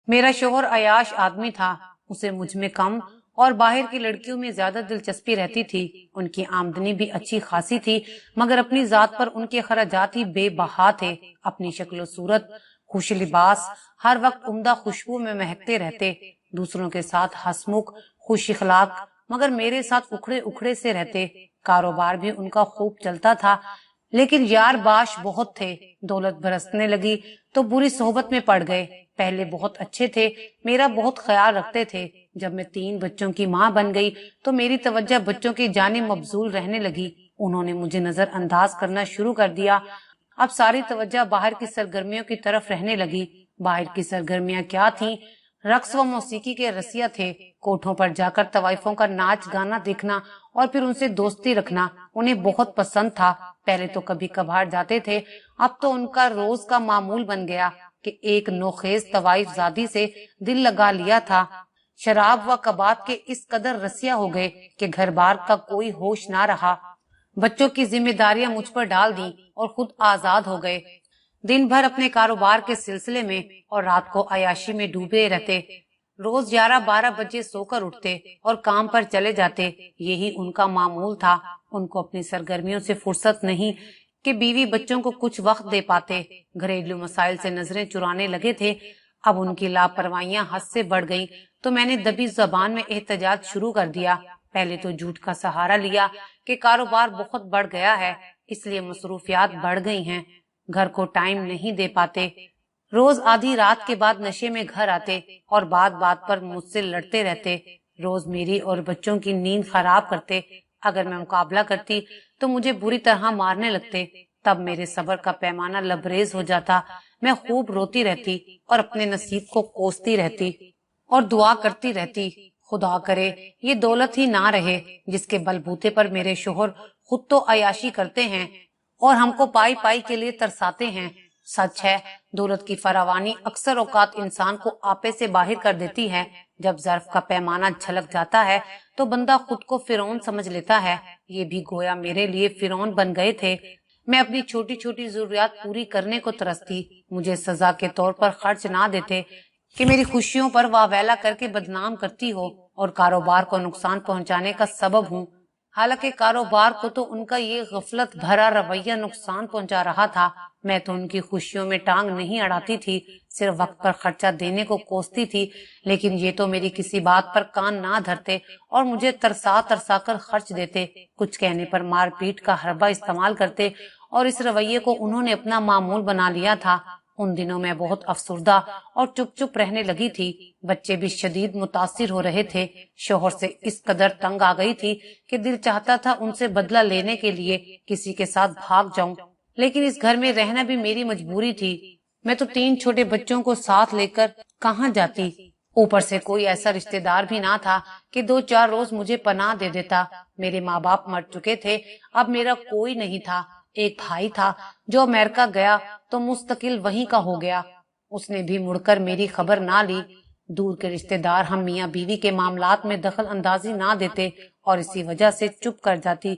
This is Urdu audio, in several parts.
میرا شوہر عیاش آدمی تھا، اسے مجھ میں کم اور باہر کی لڑکیوں میں زیادہ دلچسپی رہتی تھی۔ ان کی آمدنی بھی اچھی خاصی تھی، مگر اپنی ذات پر ان کے خراجات ہی بے بہا تھے۔ اپنی شکل و صورت، خوش لباس، ہر وقت عمدہ خوشبو میں مہکتے رہتے، دوسروں کے ساتھ ہنسمکھ، خوش اخلاق، مگر میرے ساتھ اکھڑے اکھڑے سے رہتے۔ کاروبار بھی ان کا خوب چلتا تھا، لیکن یار باش بہت تھے۔ دولت برسنے لگی تو بری صحبت میں پڑ گئے۔ پہلے بہت اچھے تھے، میرا بہت خیال رکھتے تھے۔ جب میں 3 بچوں کی ماں بن گئی تو میری توجہ بچوں کی جانب مبذول رہنے لگی۔ انہوں نے مجھے نظر انداز کرنا شروع کر دیا۔ اب ساری توجہ باہر کی سرگرمیوں کی طرف رہنے لگی۔ باہر کی سرگرمیاں کیا تھیں؟ رقص و موسیقی کے رسیا تھے۔ کوٹھوں پر جا کر طوائفوں کا ناچ گانا دیکھنا اور پھر ان سے دوستی رکھنا انہیں بہت پسند تھا۔ پہلے تو کبھی کبھار جاتے تھے، اب تو ان کا روز کا معمول بن گیا کہ ایک نوخیز طوائف زادی سے دل لگا لیا تھا۔ شراب و کباب کے اس قدر رسیا ہو گئے کہ گھر بار کا کوئی ہوش نہ رہا۔ بچوں کی ذمہ داریاں مجھ پر ڈال دیں اور خود آزاد ہو گئے۔ دن بھر اپنے کاروبار کے سلسلے میں اور رات کو عیاشی میں ڈوبے رہتے۔ روز 11-12 بجے سو کر اٹھتے اور کام پر چلے جاتے۔ یہی ان کا معمول تھا۔ ان کو اپنی سرگرمیوں سے فرصت نہیں کہ بیوی بچوں کو کچھ وقت دے پاتے۔ گھریلو مسائل سے نظریں چرانے لگے تھے۔ اب ان کی لاپرواہیاں حد سے بڑھ گئیں تو میں نے دبی زبان میں احتجاج شروع کر دیا۔ پہلے تو جھوٹ کا سہارا لیا کہ کاروبار بہت بڑھ گیا ہے، اس لیے مصروفیات بڑھ گئی ہیں، گھر کو ٹائم نہیں دے پاتے۔ روز آدھی رات کے بعد نشے میں گھر آتے اور بات بات پر مجھ سے لڑتے رہتے۔ روز میری اور بچوں کی نیند خراب کرتے۔ اگر میں مقابلہ کرتی تو مجھے بری طرح مارنے لگتے۔ تب میرے صبر کا پیمانہ لبریز ہو جاتا۔ میں خوب روتی رہتی اور اپنے نصیب کو کوستی رہتی اور دعا کرتی رہتی، خدا کرے یہ دولت ہی نہ رہے جس کے بل بوتے پر میرے شوہر خود تو عیاشی کرتے ہیں اور ہم کو پائی پائی کے لیے ترساتے ہیں۔ سچ ہے، دولت کی فراوانی اکثر اوقات انسان کو آپے سے باہر کر دیتی ہے۔ جب ظرف کا پیمانہ جھلک جاتا ہے تو بندہ خود کو فرعون سمجھ لیتا ہے۔ یہ بھی گویا میرے لیے فرعون بن گئے تھے۔ میں اپنی چھوٹی چھوٹی ضروریات پوری کرنے کو ترستی۔ مجھے سزا کے طور پر خرچ نہ دیتے کہ میری خوشیوں پر واویلا کر کے بدنام کرتی ہو اور کاروبار کو نقصان پہنچانے کا سبب ہوں۔ حالانکہ کاروبار کو تو ان کا یہ غفلت بھرا رویہ نقصان پہنچا رہا تھا۔ میں تو ان کی خوشیوں میں ٹانگ نہیں اڑاتی تھی، صرف وقت پر خرچہ دینے کو کوستی تھی، لیکن یہ تو میری کسی بات پر کان نہ دھرتے اور مجھے ترسا ترسا کر خرچ دیتے۔ کچھ کہنے پر مار پیٹ کا حربہ استعمال کرتے اور اس رویے کو انہوں نے اپنا معمول بنا لیا تھا۔ ان دنوں میں بہت افسردہ اور چپ چپ رہنے لگی تھی۔ بچے بھی شدید متاثر ہو رہے تھے۔ شوہر سے اس قدر تنگ آ گئی تھی کہ دل چاہتا تھا ان سے بدلہ لینے کے لیے کسی کے ساتھ بھاگ جاؤں، لیکن اس گھر میں رہنا بھی میری مجبوری تھی۔ میں تو 3 چھوٹے بچوں کو ساتھ لے کر کہاں جاتی؟ اوپر سے کوئی ایسا رشتہ دار بھی نہ تھا کہ 2-4 روز مجھے پناہ دے دیتا۔ میرے ماں باپ مر چکے تھے، اب میرا کوئی نہیں تھا۔ ایک بھائی تھا جو امریکہ گیا تو مستقل وہیں کا ہو گیا، اس نے بھی مڑ کر میری خبر نہ لی۔ دور کے رشتہ دار ہم میاں بیوی کے معاملات میں دخل اندازی نہ دیتے اور اسی وجہ سے چپ کر جاتی۔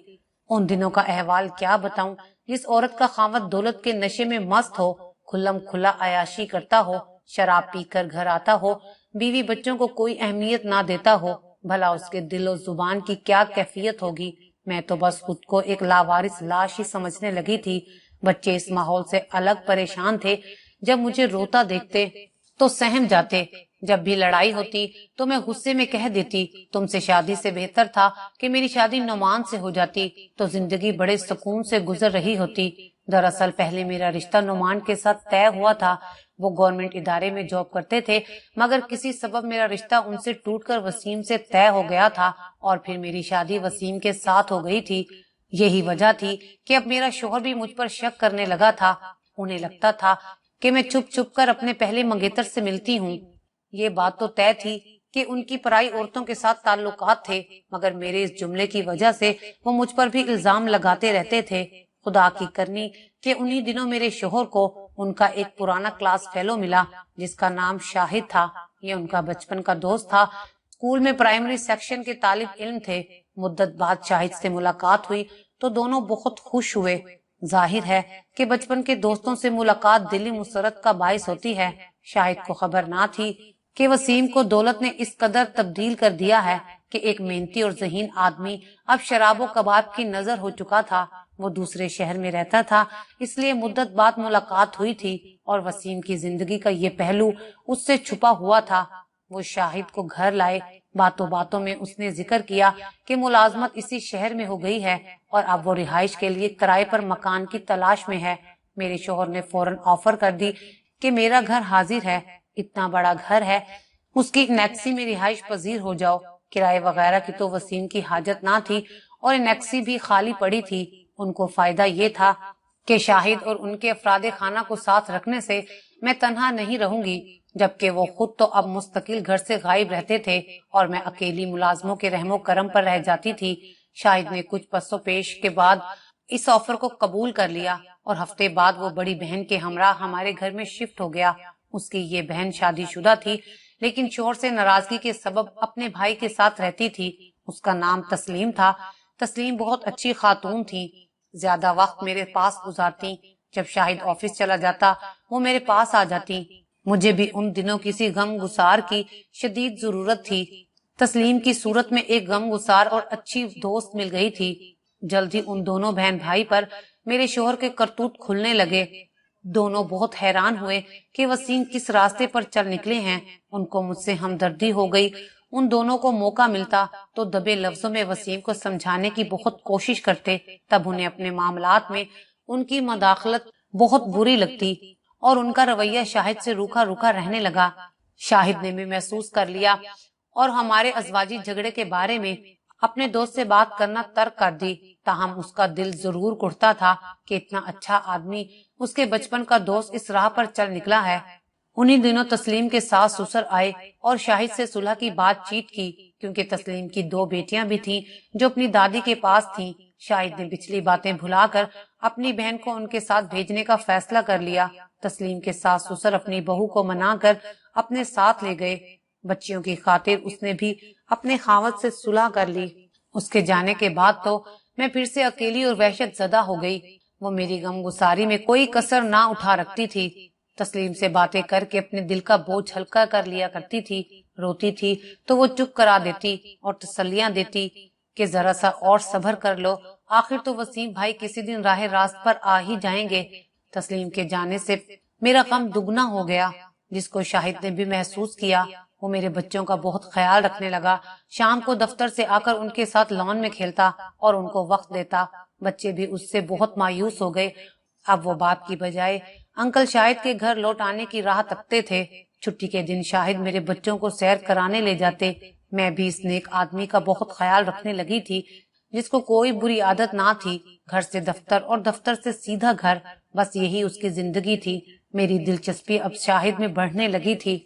ان دنوں کا احوال کیا بتاؤں؟ جس عورت کا خاوند دولت کے نشے میں مست ہو، کھلم کھلا عیاشی کرتا ہو، شراب پی کر گھر آتا ہو، بیوی بچوں کو کوئی اہمیت نہ دیتا ہو، بھلا اس کے دل و زبان کی کیا کیفیت ہوگی؟ میں تو بس خود کو ایک لاوارث لاش ہی سمجھنے لگی تھی۔ بچے اس ماحول سے الگ پریشان تھے۔ جب مجھے روتا دیکھتے تو سہم جاتے۔ جب بھی لڑائی ہوتی تو میں غصے میں کہہ دیتی تم سے شادی سے بہتر تھا کہ میری شادی نعمان سے ہو جاتی تو زندگی بڑے سکون سے گزر رہی ہوتی۔ دراصل پہلے میرا رشتہ نعمان کے ساتھ طے ہوا تھا۔ وہ گورنمنٹ ادارے میں جاب کرتے تھے، مگر کسی سبب میرا رشتہ ان سے ٹوٹ کر وسیم سے طے ہو گیا تھا اور پھر میری شادی وسیم کے ساتھ ہو گئی تھی۔ یہی وجہ تھی کہ اب میرا شوہر بھی مجھ پر شک کرنے لگا تھا۔ انہیں لگتا تھا کہ میں چھپ چھپ کر اپنے پہلے منگیتر سے ملتی ہوں۔ یہ بات تو طے تھی کہ ان کی پرائی عورتوں کے ساتھ تعلقات تھے، مگر میرے اس جملے کی وجہ سے وہ مجھ پر بھی الزام لگاتے رہتے تھے۔ خدا کی کرنی کہ انہی دنوں میرے شوہر کو ان کا ایک پرانا کلاس فیلو ملا جس کا نام شاہد تھا۔ یہ ان کا بچپن کا دوست تھا، اسکول میں پرائمری سیکشن کے طالب علم تھے۔ مدت بعد شاہد سے ملاقات ہوئی تو دونوں بہت خوش ہوئے۔ ظاہر ہے کہ بچپن کے دوستوں سے ملاقات دلی مسرت کا باعث ہوتی ہے۔ شاہد کو خبر نہ تھی کہ وسیم کو دولت نے اس قدر تبدیل کر دیا ہے کہ ایک محنتی اور ذہین آدمی اب شراب و کباب کی نظر ہو چکا تھا۔ وہ دوسرے شہر میں رہتا تھا، اس لیے مدت بعد ملاقات ہوئی تھی اور وسیم کی زندگی کا یہ پہلو اس سے چھپا ہوا تھا۔ وہ شاہد کو گھر لائے۔ باتوں باتوں میں اس نے ذکر کیا کہ ملازمت اسی شہر میں ہو گئی ہے اور اب وہ رہائش کے لیے کرائے پر مکان کی تلاش میں ہے۔ میرے شوہر نے فوراً آفر کر دی کہ میرا گھر حاضر ہے، اتنا بڑا گھر ہے، اس کی انیکسی میں رہائش پذیر ہو جاؤ۔ کرائے وغیرہ کی تو وسیم کی حاجت نہ تھی اور انیکسی بھی خالی پڑی تھی۔ ان کو فائدہ یہ تھا کہ شاہد اور ان کے افراد خانہ کو ساتھ رکھنے سے میں تنہا نہیں رہوں گی، جبکہ وہ خود تو اب مستقل گھر سے غائب رہتے تھے اور میں اکیلی ملازموں کے رحم و کرم پر رہ جاتی تھی۔ شاہد نے کچھ پس و پیش کے بعد اس آفر کو قبول کر لیا اور ہفتے بعد وہ بڑی بہن کے ہمراہ ہمارے گھر میں شفٹ ہو گیا۔ اس کی یہ بہن شادی شدہ تھی لیکن شوہر سے ناراضگی کے سبب اپنے بھائی کے ساتھ رہتی تھی۔ اس کا نام تسلیم تھا۔ تسلیم بہت اچھی خاتون تھی، زیادہ وقت میرے پاس گزارتی۔ جب شاہد آفس چلا جاتا وہ میرے پاس آ جاتی۔ مجھے بھی ان دنوں کسی غم گسار کی شدید ضرورت تھی۔ تسلیم کی صورت میں ایک غم گسار اور اچھی دوست مل گئی تھی۔ جلد ہی ان دونوں بہن بھائی پر میرے شوہر کے کرتوت کھلنے لگے۔ دونوں بہت حیران ہوئے کہ وسیم کس راستے پر چل نکلے ہیں۔ ان کو مجھ سے ہمدردی ہو گئی۔ ان دونوں کو موقع ملتا تو دبے لفظوں میں وسیم کو سمجھانے کی بہت کوشش کرتے، تب انہیں اپنے معاملات میں ان کی مداخلت بہت بری لگتی اور ان کا رویہ شاہد سے روکھا روکھا رہنے لگا۔ شاہد نے بھی محسوس کر لیا اور ہمارے ازواجی جھگڑے کے بارے میں اپنے دوست سے بات کرنا ترک کر دی۔ تاہم اس کا دل ضرور کڑتا تھا کہ اتنا اچھا آدمی اس کے بچپن کا دوست اس راہ پر چل نکلا ہے۔ انہی دنوں تسلیم کے ساس سسر آئے اور شاہد سے صلح کی بات چیت کی، کیونکہ تسلیم کی 2 بیٹیاں بھی تھیں جو اپنی دادی کے پاس تھیں۔ شاہد نے پچھلی باتیں بھلا کر اپنی بہن کو ان کے ساتھ بھیجنے کا فیصلہ کر لیا۔ تسلیم کے ساس سسر اپنی بہو کو منا کر اپنے ساتھ لے گئے۔ بچیوں کی خاطر اس نے بھی اپنے خاوند سے صلح کر لی۔ اس کے جانے کے بعد تو میں پھر سے اکیلی اور وحشت زدہ ہو گئی۔ وہ میری غم گساری میں کوئی کسر نہ اٹھا رکھتی تھی۔ تسلیم سے باتیں کر کے اپنے دل کا بوجھ ہلکا کر لیا کرتی تھی۔ روتی تھی تو وہ چپ کرا دیتی اور تسلیاں دیتی کہ ذرا سا اور صبر کر لو، آخر تو وسیم بھائی کسی دن راہ راست پر آ ہی جائیں گے۔ تسلیم کے جانے سے میرا غم دگنا ہو گیا، جس کو شاہد نے بھی محسوس کیا۔ وہ میرے بچوں کا بہت خیال رکھنے لگا۔ شام کو دفتر سے آ کر ان کے ساتھ لان میں کھیلتا اور ان کو وقت دیتا۔ بچے بھی اس سے بہت مایوس ہو گئے۔ اب وہ باپ کی بجائے انکل شاہد کے گھر لوٹ آنے کی راہ تکتے تھے۔ چھٹی کے دن شاہد میرے بچوں کو سیر کرانے لے جاتے۔ میں بھی اس نیک آدمی کا بہت خیال رکھنے لگی تھی، جس کو کوئی بری عادت نہ تھی۔ گھر سے دفتر اور دفتر سے سیدھا گھر، بس یہی اس کی زندگی تھی۔ میری دلچسپی اب شاہد میں بڑھنے لگی تھی۔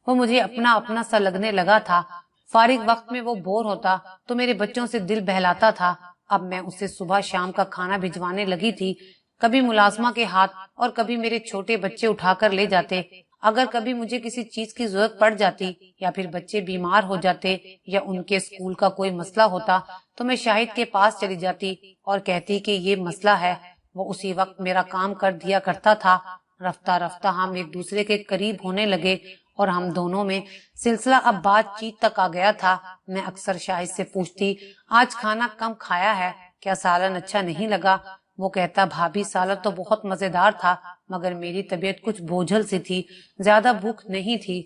وہ مجھے اپنا اپنا سا لگنے لگا تھا۔ فارغ وقت میں وہ بور ہوتا تو میرے بچوں سے دل بہلاتا تھا۔ اب میں اسے صبح شام کا کھانا بھجوانے لگی تھی، کبھی ملازمہ کے ہاتھ اور کبھی میرے چھوٹے بچے اٹھا کر لے جاتے۔ اگر کبھی مجھے کسی چیز کی ضرورت پڑ جاتی یا پھر بچے بیمار ہو جاتے یا ان کے اسکول کا کوئی مسئلہ ہوتا تو میں شاہد کے پاس چلی جاتی اور کہتی کہ یہ مسئلہ ہے۔ وہ اسی وقت میرا کام کر دیا کرتا تھا۔ رفتہ رفتہ ہم ایک دوسرے کے قریب ہونے لگے اور ہم دونوں میں سلسلہ اب بات چیت تک آ گیا تھا۔ میں اکثر شاہد سے پوچھتی، آج کھانا کم کھایا ہے، کیا سالن اچھا نہیں لگا؟ وہ کہتا، بھابھی سالن تو بہت مزیدار تھا، مگر میری طبیعت کچھ بوجھل سی تھی، زیادہ بھوک نہیں تھی۔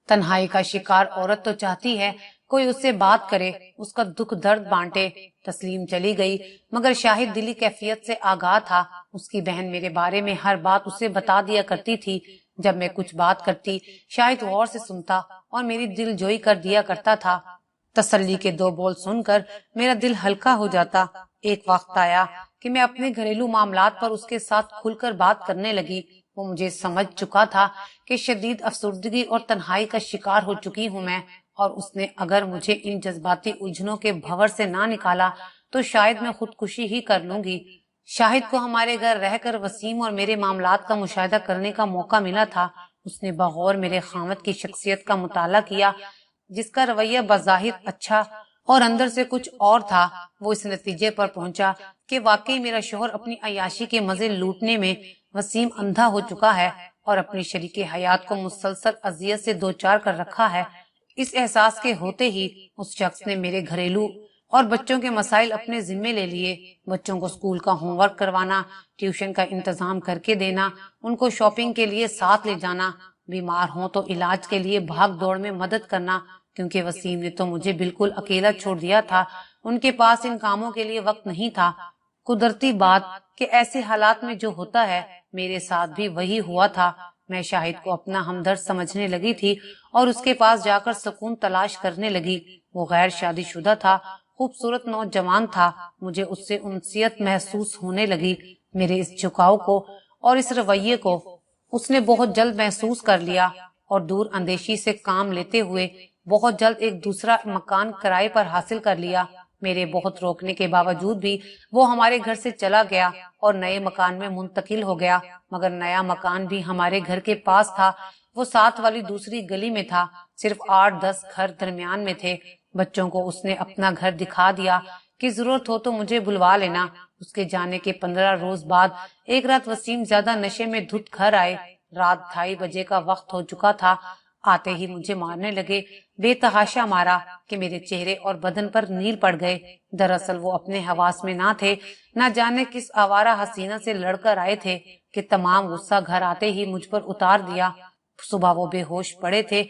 تنہائی کا شکار عورت تو چاہتی ہے کوئی اس سے بات کرے، اس کا دکھ درد بانٹے۔ تسلیم چلی گئی مگر شاہد دلی کیفیت سے آگاہ تھا۔ اس کی بہن میرے بارے میں ہر بات اسے بتا دیا کرتی تھی۔ جب میں کچھ بات کرتی شاہد غور سے سنتا اور میری دل جوئی کر دیا کرتا تھا۔ تسلی کے 2 بول سن کر میرا دل ہلکا ہو جاتا۔ ایک وقت آیا کہ میں اپنے گھریلو معاملات پر اس کے ساتھ کھل کر بات کرنے لگی۔ وہ مجھے سمجھ چکا تھا کہ شدید افسردگی اور تنہائی کا شکار ہو چکی ہوں میں، اور اس نے اگر مجھے ان جذباتی الجھنوں کے بھنور سے نہ نکالا تو شاید میں خودکشی ہی کر لوں گی۔ شاہد کو ہمارے گھر رہ کر وسیم اور میرے معاملات کا مشاہدہ کرنے کا موقع ملا تھا۔ اس نے بغور میرے خاوند کی شخصیت کا مطالعہ کیا، جس کا رویہ بظاہر اچھا اور اندر سے کچھ اور تھا۔ وہ اس نتیجے پر پہنچا کہ واقعی میرا شوہر اپنی عیاشی کے مزے لوٹنے میں وسیم اندھا ہو چکا ہے۔ اور اپنی شریک حیات کو مسلسل اذیت سے دوچار کر رکھا ہے، اس احساس کے ہوتے ہی اس شخص نے میرے گھریلو اور بچوں کے مسائل اپنے ذمے لے لیے۔ بچوں کو اسکول کا ہوم ورک کروانا، ٹیوشن کا انتظام کر کے دینا، ان کو شاپنگ کے لیے ساتھ لے جانا، بیمار ہوں تو علاج کے لیے بھاگ دوڑ میں مدد کرنا، کیونکہ وسیم نے تو مجھے بالکل اکیلا چھوڑ دیا تھا، ان کے پاس ان کاموں کے لیے وقت نہیں تھا۔ قدرتی بات کہ ایسے حالات میں جو ہوتا ہے میرے ساتھ بھی وہی ہوا تھا۔ میں شاہد کو اپنا ہمدرد سمجھنے لگی تھی اور اس کے پاس جا کر سکون تلاش کرنے لگی۔ وہ غیر شادی شدہ تھا، خوبصورت نوجوان تھا، مجھے اس سے انسیت محسوس ہونے لگی۔ میرے اس جھکاؤ کو اور اس رویے کو اس نے بہت جلد محسوس کر لیا اور دور اندیشی سے کام لیتے ہوئے بہت جلد ایک دوسرا مکان کرائے پر حاصل کر لیا۔ میرے بہت روکنے کے باوجود بھی وہ ہمارے گھر سے چلا گیا اور نئے مکان میں منتقل ہو گیا، مگر نیا مکان بھی ہمارے گھر کے پاس تھا، وہ ساتھ والی دوسری گلی میں تھا، صرف 8-10 گھر درمیان میں تھے۔ بچوں کو اس نے اپنا گھر دکھا دیا کہ ضرورت ہو تو مجھے بلوا لینا۔ اس کے جانے کے 15 روز بعد ایک رات وسیم زیادہ نشے میں دھت گھر آئے۔ رات 2:30 بجے کا وقت ہو چکا تھا۔ آتے ہی مجھے مارنے لگے، بے تحاشا مارا کہ میرے چہرے اور بدن پر نیل پڑ گئے۔ دراصل وہ اپنے حواس میں نہ تھے، نہ جانے کس آوارہ حسینہ سے لڑ کر آئے تھے کہ تمام غصہ گھر آتے ہی مجھ پر اتار دیا۔ صبح وہ بے ہوش پڑے تھے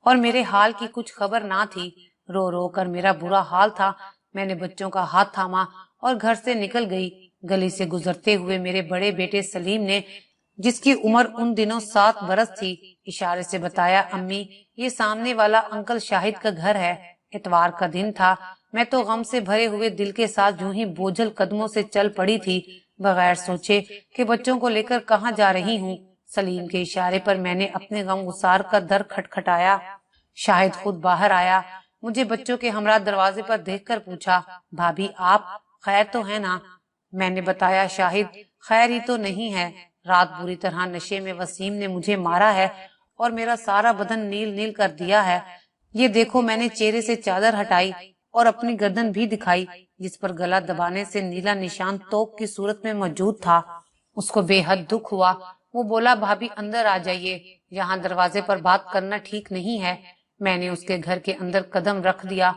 اور میرے حال کی کچھ خبر نہ تھی۔ رو رو کر میرا برا حال تھا۔ میں نے بچوں کا ہاتھ تھاما اور گھر سے نکل گئی۔ گلی سے گزرتے ہوئے میرے بڑے بیٹے سلیم نے، جس کی عمر ان دنوں 7 برس تھی، اشارے سے بتایا، امی یہ سامنے والا انکل شاہد کا گھر ہے۔ اتوار کا دن تھا۔ میں تو غم سے بھرے ہوئے دل کے ساتھ یوں ہی بوجھل قدموں سے چل پڑی تھی، بغیر سوچے کہ بچوں کو لے کر کہاں جا رہی ہوں۔ سلیم کے اشارے پر میں نے اپنے غم گسار کا در کھٹکھٹایا۔ شاہد خود باہر آیا، مجھے بچوں کے ہمراہ دروازے پر دیکھ کر پوچھا، بھابھی آپ خیر تو ہے نا؟ میں نے بتایا، شاہد خیر ہی تو نہیں ہے، رات بری طرح نشے میں وسیم نے مجھے مارا ہے اور میرا سارا بدن نیل نیل کر دیا ہے۔ یہ دیکھو، میں نے چہرے سے چادر ہٹائی اور اپنی گردن بھی دکھائی، جس پر گلا دبانے سے نیلا نشان توپ کی صورت میں موجود تھا۔ اس کو بے حد دکھ ہوا۔ وہ بولا، بھابھی اندر آ جائیے، یہاں دروازے پر بات کرنا ٹھیک نہیں ہے۔ میں نے اس کے گھر کے اندر قدم رکھ دیا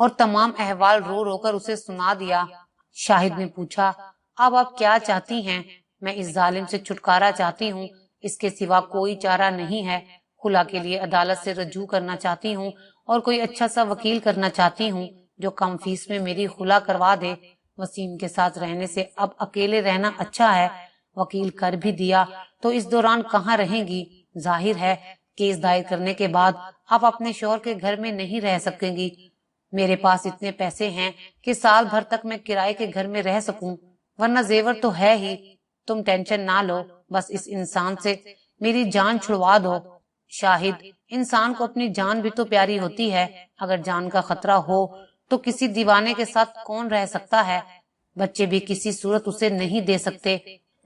اور تمام احوال رو رو کر اسے سنا دیا۔ شاہد نے پوچھا، اب آپ کیا چاہتی ہیں؟ میں اس ظالم سے چھٹکارا چاہتی ہوں، اس کے سوا کوئی چارہ نہیں ہے۔ خلا کے لیے عدالت سے رجوع کرنا چاہتی ہوں اور کوئی اچھا سا وکیل کرنا چاہتی ہوں جو کم فیس میں میری خلا کروا دے۔ وسیم کے ساتھ رہنے سے اب اکیلے رہنا اچھا ہے۔ وکیل کر بھی دیا تو اس دوران کہاں رہیں گی؟ ظاہر ہے کیس دائر کرنے کے بعد آپ اپنے شوہر کے گھر میں نہیں رہ سکیں گی۔ میرے پاس اتنے پیسے ہیں کہ سال بھر تک میں کرائے کے گھر میں رہ سکوں، ورنہ زیور تو ہے ہی۔ تم ٹینشن نہ لو، بس اس انسان سے میری جان چھڑوا دو۔ شاہد، انسان کو اپنی جان بھی تو پیاری ہوتی ہے، اگر جان کا خطرہ ہو تو کسی دیوانے کے ساتھ کون رہ سکتا ہے؟ بچے بھی کسی صورت اسے نہیں دے سکتے،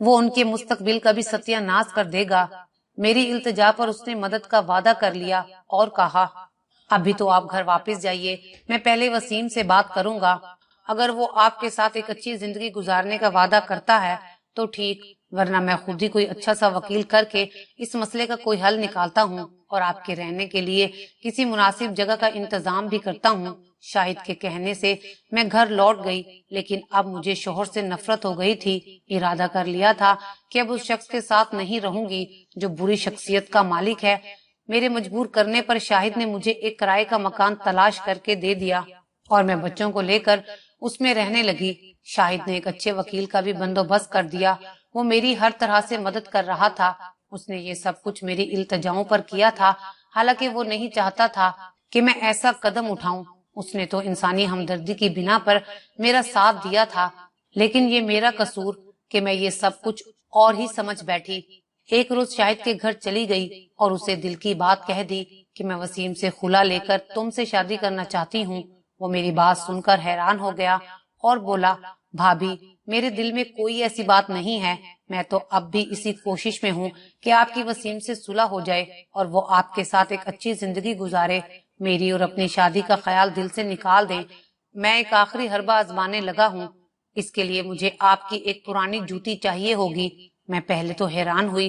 وہ ان کے مستقبل کا بھی ستیہ ناش کر دے گا۔ میری التجا پر اس نے مدد کا وعدہ کر لیا اور کہا، ابھی تو آپ گھر واپس جائیے، میں پہلے وسیم سے بات کروں گا، اگر وہ آپ کے ساتھ ایک اچھی زندگی گزارنے کا وعدہ کرتا ہے تو ٹھیک، ورنہ میں خود ہی کوئی اچھا سا وکیل کر کے اس مسئلے کا کوئی حل نکالتا ہوں اور آپ کے رہنے کے لیے کسی مناسب جگہ کا انتظام بھی کرتا ہوں۔ شاہد کے کہنے سے میں گھر لوٹ گئی، لیکن اب مجھے شوہر سے نفرت ہو گئی تھی۔ ارادہ کر لیا تھا کہ اب اس شخص کے ساتھ نہیں رہوں گی جو بری شخصیت کا مالک ہے۔ میرے مجبور کرنے پر شاہد نے مجھے ایک کرائے کا مکان تلاش کر کے دے دیا اور میں بچوں کو لے کر اس میں رہنے لگی۔ شاہد نے ایک اچھے وکیل کا بھی بندوبست کر دیا، وہ میری ہر طرح سے مدد کر رہا تھا۔ اس نے یہ سب کچھ میری التجاؤں پر کیا تھا، حالانکہ وہ نہیں چاہتا تھا کہ میں ایسا قدم اٹھاؤں۔ اس نے تو انسانی ہمدردی کی بنا پر میرا ساتھ دیا تھا، لیکن یہ میرا قصور کہ میں یہ سب کچھ اور ہی سمجھ بیٹھی۔ ایک روز شاہد کے گھر چلی گئی اور اسے دل کی بات کہہ دی کہ میں وسیم سے خلا لے کر تم سے شادی کرنا چاہتی ہوں۔ وہ میری بات سن کر حیران ہو گیا اور بولا، بھابھی میرے دل میں کوئی ایسی بات نہیں ہے، میں تو اب بھی اسی کوشش میں ہوں کہ آپ کی وسیم سے صلح ہو جائے اور وہ آپ کے ساتھ ایک اچھی زندگی گزارے، میری اور اپنی شادی کا خیال دل سے نکال دیں۔ میں ایک آخری حربہ آزمانے لگا ہوں، اس کے لیے مجھے آپ کی ایک پرانی جوتی چاہیے ہوگی۔ میں پہلے تو حیران ہوئی،